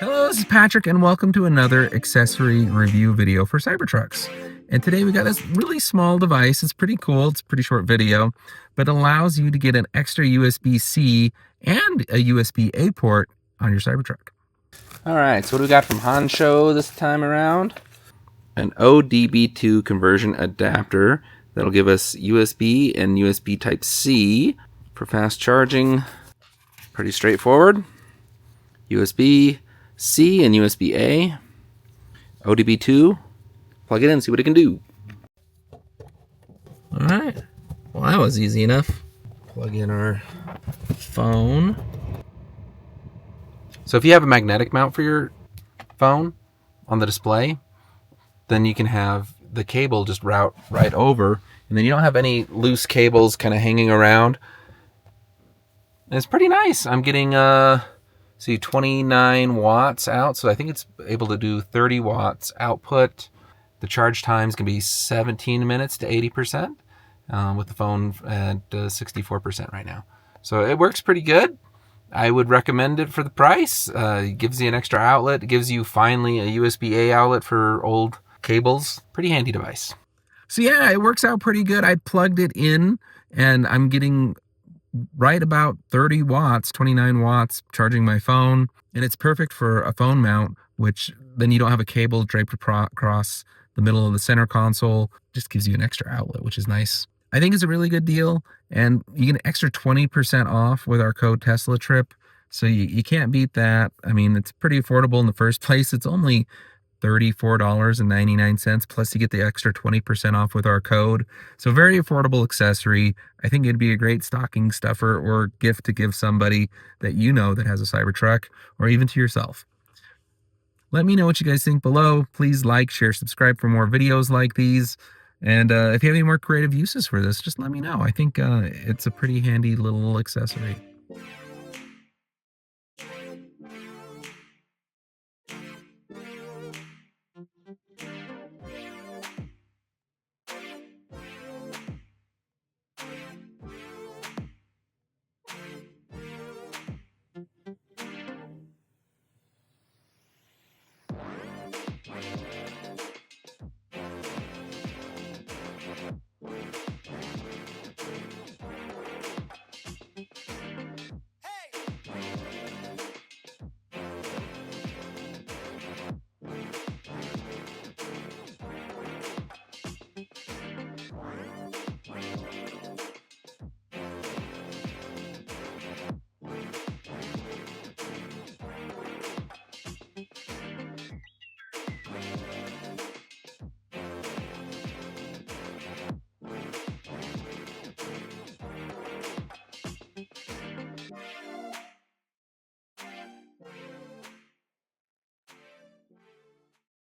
Hello, this is Patrick, and welcome to another accessory review video for Cybertrucks. And today we got this really small device. It's pretty cool. It's a pretty short video, but allows you to get an extra USB-C and a USB-A port on your Cybertruck. All right, so what do we got from Hansshow this time around? An OBD2 conversion adapter that'll give us USB and USB Type-C for fast charging. Pretty straightforward. USB-C and USB-A. OBD2. Plug it in, see what it can do. All right, well that was easy enough. Plug in our phone. So if you have a magnetic mount for your phone on the display, then you can have the cable just route right over, and then you don't have any loose cables kind of hanging around. And it's pretty nice. I'm getting 29 watts out, so I think it's able to do 30 watts output. The charge times can be 17 minutes to 80%, with the phone at 64% right now. So it works pretty good. I would recommend it for the price. It gives you an extra outlet. It gives you finally a USB-A outlet for old cables. Pretty handy device. So yeah, it works out pretty good. I plugged it in, and I'm getting right about 30 watts, 29 watts charging my phone. And it's perfect for a phone mount, which then you don't have a cable draped across the middle of the center console. Just gives you an extra outlet, which is nice. I think it's a really good deal, and you get an extra 20% off with our code Tesla Trip. So you can't beat that. I mean, it's pretty affordable in the first place. It's only $34.99, plus you get the extra 20% off with our code. So very affordable accessory. I think it'd be a great stocking stuffer or gift to give somebody that you know that has a Cybertruck, or even to yourself. Let me know what you guys think below. Please like, share, subscribe for more videos like these. And if you have any more creative uses for this, just let me know. I think it's a pretty handy little accessory.